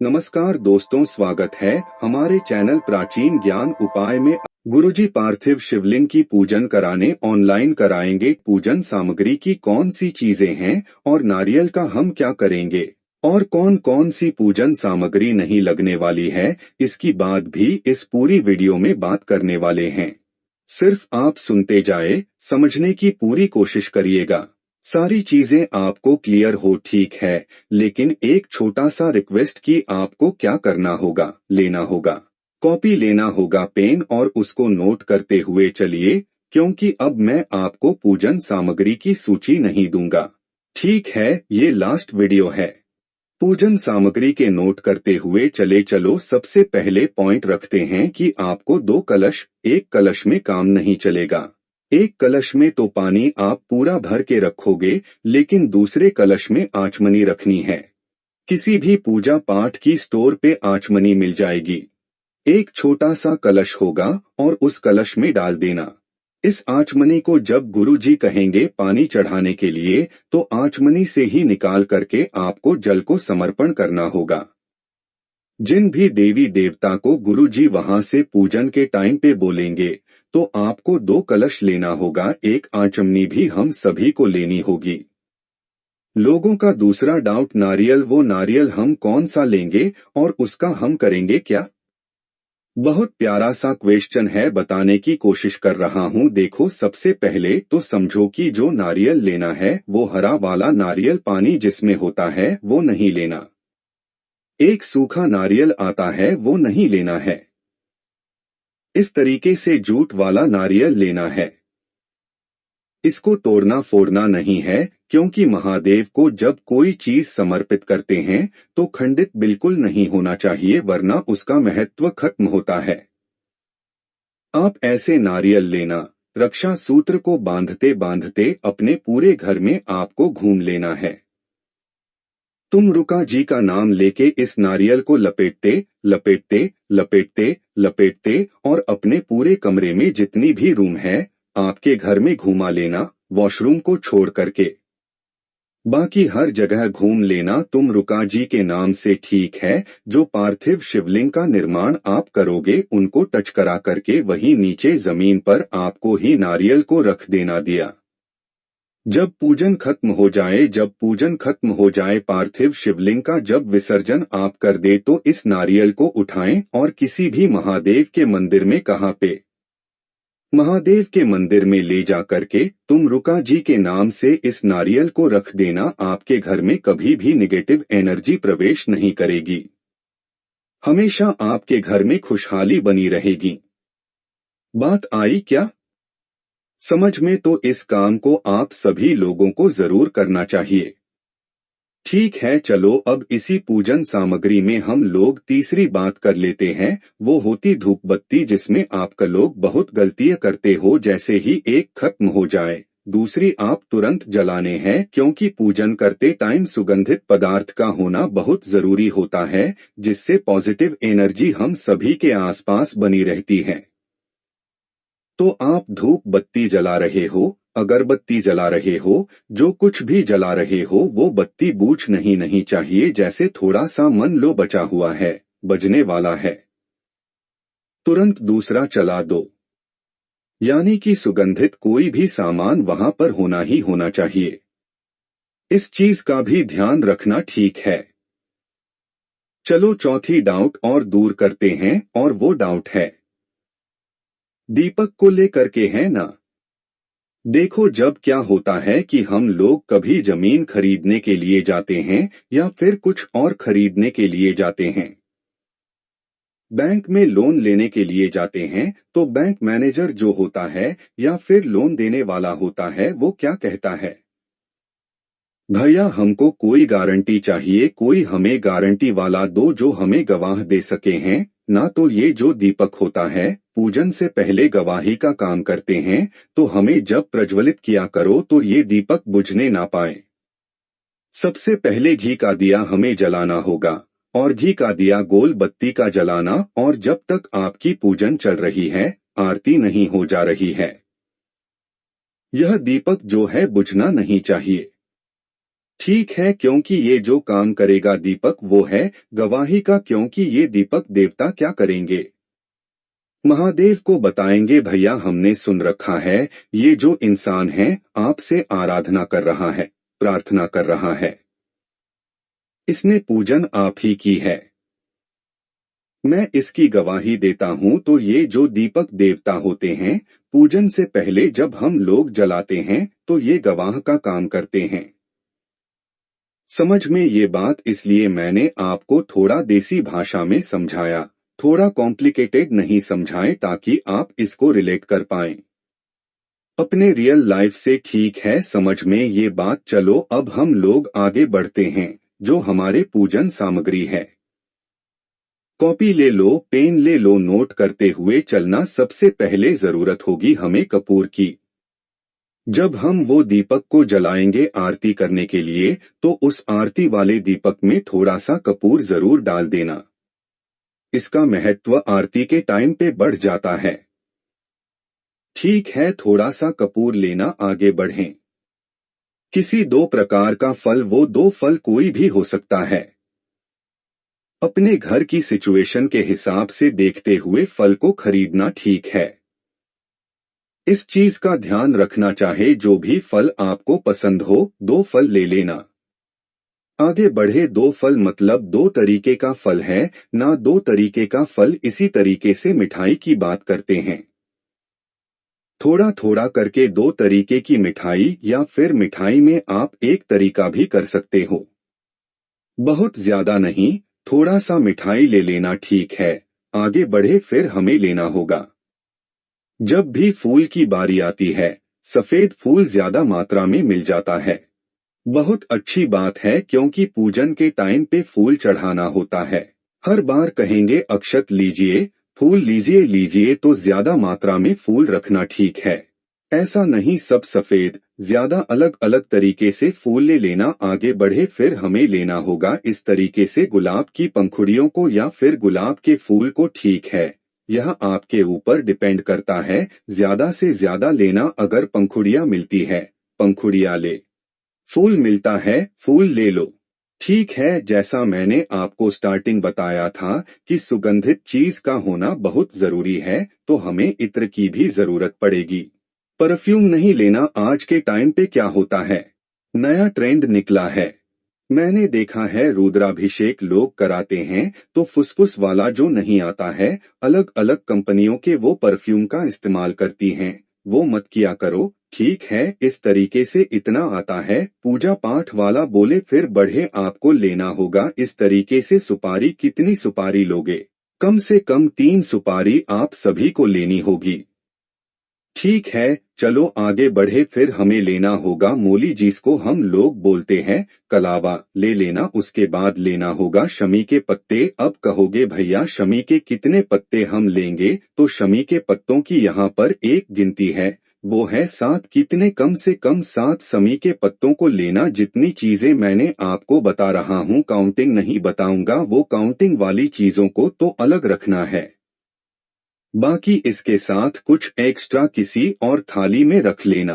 नमस्कार दोस्तों, स्वागत है हमारे चैनल प्राचीन ज्ञान उपाय में। गुरुजी पार्थिव शिवलिंग की पूजन कराने ऑनलाइन कराएंगे। पूजन सामग्री की कौन सी चीजें हैं और नारियल का हम क्या करेंगे और कौन कौन सी पूजन सामग्री नहीं लगने वाली है, इसकी बात भी इस पूरी वीडियो में बात करने वाले हैं। सिर्फ आप सुनते जाए, समझने की पूरी कोशिश करिएगा। सारी चीजें आपको क्लियर हो, ठीक है, लेकिन एक छोटा सा रिक्वेस्ट कि आपको क्या करना होगा, लेना होगा कॉपी, लेना होगा पेन और उसको नोट करते हुए चलिए, क्योंकि अब मैं आपको पूजन सामग्री की सूची नहीं दूंगा। ठीक है, ये लास्ट वीडियो है। पूजन सामग्री के नोट करते हुए चले चलो। सबसे पहले पॉइंट रखते हैं कि आपको 2 कलश, एक कलश में काम नहीं चलेगा। एक कलश में तो पानी आप पूरा भर के रखोगे, लेकिन दूसरे कलश में आचमनी रखनी है। किसी भी पूजा पाठ की स्टोर पे आचमनी मिल जाएगी। एक छोटा सा कलश होगा और उस कलश में डाल देना। इस आचमनी को जब गुरुजी कहेंगे पानी चढ़ाने के लिए, तो आचमनी से ही निकाल करके आपको जल को समर्पण करना होगा। जिन भी देवी देवता को गुरुजी वहां से पूजन के टाइम पे बोलेंगे, तो आपको 2 कलश लेना होगा, एक आचमनी भी हम सभी को लेनी होगी। लोगों का दूसरा डाउट नारियल, वो नारियल हम कौन सा लेंगे और उसका हम करेंगे क्या? बहुत प्यारा सा क्वेश्चन है, बताने की कोशिश कर रहा हूँ। देखो, सबसे पहले तो समझो कि जो नारियल लेना है वो हरा वाला नारियल, पानी जिसमें होता है, वो नहीं लेना। एक सूखा नारियल आता है, वो नहीं लेना है। इस तरीके से जूट वाला नारियल लेना है। इसको तोड़ना फोड़ना नहीं है, क्योंकि महादेव को जब कोई चीज समर्पित करते हैं तो खंडित बिल्कुल नहीं होना चाहिए, वरना उसका महत्व खत्म होता है। आप ऐसे नारियल लेना, रक्षा सूत्र को बांधते बांधते अपने पूरे घर में आपको घूम लेना है। तुम रुका जी का नाम लेके इस नारियल को लपेटते लपेटते लपेटते लपेटते और अपने पूरे कमरे में जितनी भी रूम है आपके घर में घुमा लेना, वॉशरूम को छोड़ करके। बाकी हर जगह घूम लेना तुम रुका जी के नाम से, ठीक है। जो पार्थिव शिवलिंग का निर्माण आप करोगे उनको टच करा करके वहीं नीचे जमीन पर आपको ही नारियल को रख देना दिया। जब पूजन खत्म हो जाए पार्थिव शिवलिंग का जब विसर्जन आप कर दे, तो इस नारियल को उठाएं और किसी भी महादेव के मंदिर में, कहाँ पे, महादेव के मंदिर में ले जा करके तुम रुका जी के नाम से इस नारियल को रख देना। आपके घर में कभी भी नेगेटिव एनर्जी प्रवेश नहीं करेगी। हमेशा आपके घर में खुशहाली बनी रहेगी। बात आई क्या समझ में? तो इस काम को आप सभी लोगों को जरूर करना चाहिए। ठीक है, चलो अब इसी पूजन सामग्री में हम लोग तीसरी बात कर लेते हैं, वो होती धूप बत्ती, जिसमें आपका लोग बहुत गलतियां करते हो। जैसे ही एक खत्म हो जाए, दूसरी आप तुरंत जलाने हैं, क्योंकि पूजन करते टाइम सुगंधित पदार्थ का होना बहुत जरूरी होता है, जिससे पॉजिटिव एनर्जी हम सभी के आसपास बनी रहती है। तो आप धूप बत्ती जला रहे हो, अगरबत्ती जला रहे हो, जो कुछ भी जला रहे हो, वो बत्ती बूझ नहीं चाहिए। जैसे थोड़ा सा मन लो बचा हुआ है, बजने वाला है, तुरंत दूसरा चला दो। यानी कि सुगंधित कोई भी सामान वहां पर होना ही होना चाहिए। इस चीज का भी ध्यान रखना, ठीक है। चलो चौथी डाउट और दूर करते हैं, और वो डाउट है दीपक को लेकर के, है ना। देखो, जब क्या होता है कि हम लोग कभी जमीन खरीदने के लिए जाते हैं या फिर कुछ और खरीदने के लिए जाते हैं, बैंक में लोन लेने के लिए जाते हैं, तो बैंक मैनेजर जो होता है या फिर लोन देने वाला होता है, वो क्या कहता है, भैया हमको कोई गारंटी चाहिए, कोई हमें गारंटी वाला दो जो हमें गवाह दे सके हैं ना। तो ये जो दीपक होता है, पूजन से पहले गवाही का काम करते हैं, तो हमें जब प्रज्वलित किया करो तो ये दीपक बुझने ना पाए। सबसे पहले घी का दिया हमें जलाना होगा, और घी का दिया गोल बत्ती का जलाना, और जब तक आपकी पूजन चल रही है, आरती नहीं हो जा रही है, यह दीपक जो है बुझना नहीं चाहिए। ठीक है, क्योंकि ये जो काम करेगा दीपक वो है गवाही का, क्योंकि ये दीपक देवता क्या करेंगे? महादेव को बताएंगे भैया हमने सुन रखा है, ये जो इंसान है आपसे आराधना कर रहा है, प्रार्थना कर रहा है, इसने पूजन आप ही की है। मैं इसकी गवाही देता हूं। तो ये जो दीपक देवता होते हैं, पूजन से पहले जब हम लोग जलाते हैं तो ये गवाह का काम करते हैं। समझ में ये बात इसलिए मैंने आपको थोड़ा देसी भाषा में समझाया, थोड़ा कॉम्प्लिकेटेड नहीं समझाएं ताकि आप इसको रिलेट कर पाएं अपने रियल लाइफ से। ठीक है, समझ में ये बात। चलो अब हम लोग आगे बढ़ते हैं। जो हमारे पूजन सामग्री है, कॉपी ले लो, पेन ले लो, नोट करते हुए चलना। सबसे पहले जरूरत होगी हमें कपूर की। जब हम वो दीपक को जलाएंगे आरती करने के लिए, तो उस आरती वाले दीपक में थोड़ा सा कपूर जरूर डाल देना। इसका महत्व आरती के टाइम पे बढ़ जाता है। ठीक है, थोड़ा सा कपूर लेना। आगे बढ़ें। किसी दो प्रकार का फल, वो दो फल कोई भी हो सकता है। अपने घर की सिचुएशन के हिसाब से देखते हुए फल को खरीदना ठीक है। इस चीज का ध्यान रखना, चाहे जो भी फल आपको पसंद हो, दो फल ले लेना। आगे बढ़े। दो फल मतलब दो तरीके का फल है, ना दो तरीके का फल। इसी तरीके से मिठाई की बात करते हैं। थोड़ा थोड़ा करके दो तरीके की मिठाई, या फिर मिठाई में आप एक तरीका भी कर सकते हो। बहुत ज्यादा नहीं, थोड़ा सा मिठाई ले लेना। ठीक है, आगे बढ़े। फिर हमें लेना होगा, जब भी फूल की बारी आती है, सफेद फूल ज्यादा मात्रा में मिल जाता है। बहुत अच्छी बात है, क्योंकि पूजन के टाइम पे फूल चढ़ाना होता है। हर बार कहेंगे अक्षत लीजिए, फूल लीजिए लीजिए, तो ज्यादा मात्रा में फूल रखना ठीक है। ऐसा नहीं सब सफेद, ज्यादा अलग अलग तरीके से फूल ले लेना। आगे बढ़े। फिर हमें लेना होगा इस तरीके से गुलाब की पंखुड़ियों को, या फिर गुलाब के फूल को। ठीक है, यह आपके ऊपर डिपेंड करता है, ज्यादा से ज्यादा लेना। अगर पंखुड़ियां मिलती है, पंखुड़ियां ले, फूल मिलता है, फूल ले लो। ठीक है, जैसा मैंने आपको स्टार्टिंग बताया था कि सुगंधित चीज का होना बहुत जरूरी है, तो हमें इत्र की भी जरूरत पड़ेगी। परफ्यूम नहीं लेना। आज के टाइम पे क्या होता है, नया ट्रेंड निकला है। मैंने देखा है रुद्राभिषेक लोग कराते हैं तो फुसफुस वाला जो नहीं आता है, अलग अलग कंपनियों के वो परफ्यूम का इस्तेमाल करती हैं। वो मत किया करो। ठीक है, इस तरीके से इतना आता है। पूजा पाठ वाला बोले फिर बढ़े। आपको लेना होगा इस तरीके से सुपारी। कितनी सुपारी लोगे? कम से कम 3 सुपारी आप सभी को लेनी होगी। ठीक है, चलो आगे बढ़े। फिर हमें लेना होगा मूली, जिसको हम लोग बोलते हैं कलावा, ले लेना। उसके बाद लेना होगा शमी के पत्ते। अब कहोगे भैया शमी के कितने पत्ते हम लेंगे? तो शमी के पत्तों की यहाँ पर एक गिनती है, वो है 7। कितने? कम से कम 7 शमी के पत्तों को लेना। जितनी चीजें मैंने आपको बता रहा हूँ, काउंटिंग नहीं बताऊंगा, वो काउंटिंग वाली चीजों को तो अलग रखना है। बाकी इसके साथ कुछ एक्स्ट्रा किसी और थाली में रख लेना,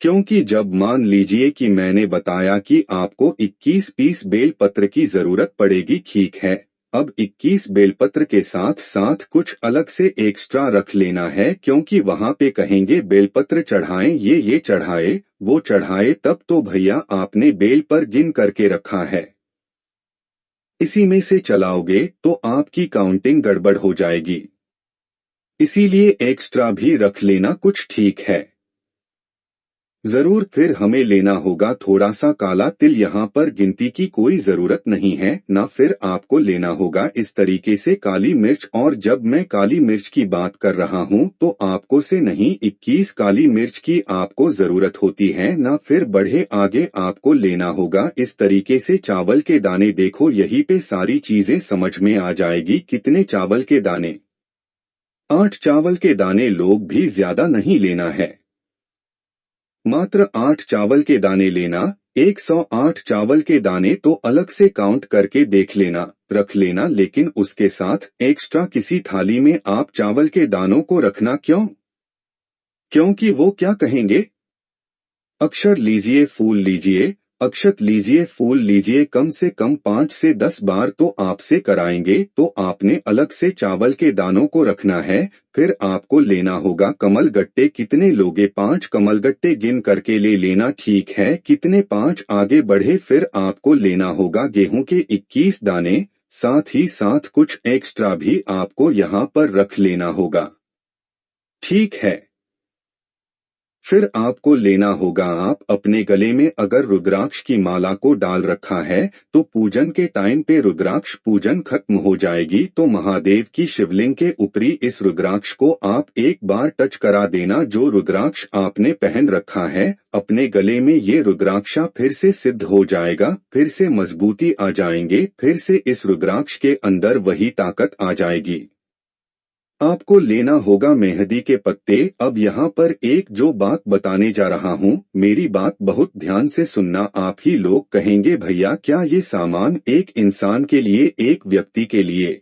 क्योंकि जब मान लीजिए कि मैंने बताया कि आपको 21 पीस बेलपत्र की जरूरत पड़ेगी। ठीक है, अब 21 बेलपत्र के साथ साथ कुछ अलग से एक्स्ट्रा रख लेना है, क्योंकि वहाँ पे कहेंगे बेलपत्र चढ़ाएं, ये चढ़ाए, वो चढ़ाए। तब तो भैया आपने बेल पर गिन करके रखा है, इसी में से चलाओगे तो आपकी काउंटिंग गड़बड़ हो जाएगी। इसीलिए एक्स्ट्रा भी रख लेना कुछ। ठीक है, जरूर। फिर हमें लेना होगा थोड़ा सा काला तिल। यहाँ पर गिनती की कोई जरूरत नहीं है ना। फिर आपको लेना होगा इस तरीके से काली मिर्च। और जब मैं काली मिर्च की बात कर रहा हूँ तो आपको से नहीं, 21 काली मिर्च की आपको जरूरत होती है ना। फिर बढ़े आगे। आपको लेना होगा इस तरीके से चावल के दाने। देखो यहीं पे सारी चीजें समझ में आ जाएगी। कितने चावल के दाने? 8 चावल के दाने। लोग भी ज्यादा नहीं लेना है, मात्र 8 चावल के दाने लेना। 108 चावल के दाने तो अलग से काउंट करके देख लेना, रख लेना। लेकिन उसके साथ एक्स्ट्रा किसी थाली में आप चावल के दानों को रखना। क्यों? क्योंकि वो क्या कहेंगे, अक्षर लीजिए, फूल लीजिए, अक्षत लीजिए, फूल लीजिए, कम से कम 5 से 10 बार तो आपसे कराएंगे। तो आपने अलग से चावल के दानों को रखना है। फिर आपको लेना होगा कमल गट्टे। कितने लोगे? 5 कमल गट्टे गिन करके ले लेना, ठीक है? कितने? 5। आगे बढ़े, फिर आपको लेना होगा गेहूं के 21 दाने, साथ ही साथ कुछ एक्स्ट्रा भी आपको यहाँ पर रख लेना होगा, ठीक है? फिर आपको लेना होगा, आप अपने गले में अगर रुद्राक्ष की माला को डाल रखा है तो पूजन के टाइम पे रुद्राक्ष पूजन खत्म हो जाएगी तो महादेव की शिवलिंग के ऊपरी इस रुद्राक्ष को आप एक बार टच करा देना। जो रुद्राक्ष आपने पहन रखा है अपने गले में, ये रुद्राक्षा फिर से सिद्ध हो जाएगा, फिर से मजबूती आ जाएंगे, फिर से इस रुद्राक्ष के अंदर वही ताकत आ जाएगी। आपको लेना होगा मेहंदी के पत्ते। अब यहाँ पर एक जो बात बताने जा रहा हूँ, मेरी बात बहुत ध्यान से सुनना। आप ही लोग कहेंगे भैया क्या ये सामान एक इंसान के लिए, एक व्यक्ति के लिए?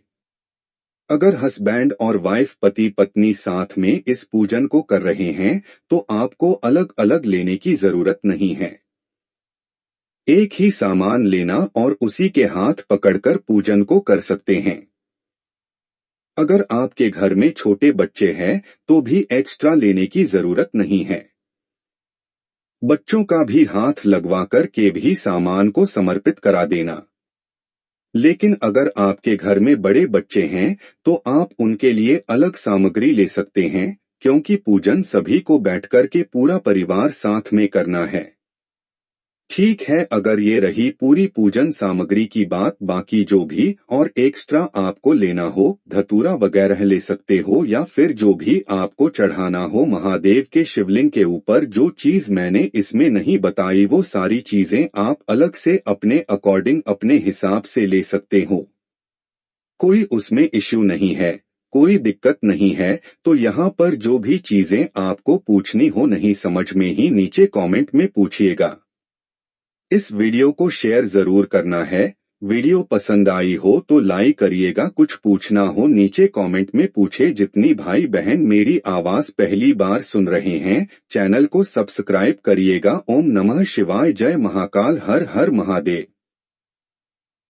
अगर हस्बैंड और वाइफ, पति पत्नी साथ में इस पूजन को कर रहे हैं तो आपको अलग अलग लेने की जरूरत नहीं है। एक ही सामान लेना और उसी के हाथ पकड़कर पूजन को कर सकते हैं। अगर आपके घर में छोटे बच्चे हैं तो भी एक्स्ट्रा लेने की जरूरत नहीं है। बच्चों का भी हाथ लगवा कर के भी सामान को समर्पित करा देना। लेकिन अगर आपके घर में बड़े बच्चे हैं तो आप उनके लिए अलग सामग्री ले सकते हैं, क्योंकि पूजन सभी को बैठकर के पूरा परिवार साथ में करना है, ठीक है? अगर ये रही पूरी पूजन सामग्री की बात, बाकी जो भी और एक्स्ट्रा आपको लेना हो, धतूरा वगैरह ले सकते हो या फिर जो भी आपको चढ़ाना हो महादेव के शिवलिंग के ऊपर। जो चीज मैंने इसमें नहीं बताई वो सारी चीजें आप अलग से अपने अकॉर्डिंग अपने हिसाब से ले सकते हो, कोई उसमें इश्यू नहीं है, कोई दिक्कत नहीं है। तो यहाँ पर जो भी चीजें आपको पूछनी हो नहीं समझ में, ही नीचे कमेंट में पूछिएगा। इस वीडियो को शेयर जरूर करना है। वीडियो पसंद आई हो तो लाइक करिएगा। कुछ पूछना हो नीचे कमेंट में पूछे। जितनी भाई बहन मेरी आवाज पहली बार सुन रहे हैं चैनल को सब्सक्राइब करिएगा। ओम नमः शिवाय, जय महाकाल, हर हर महादेव।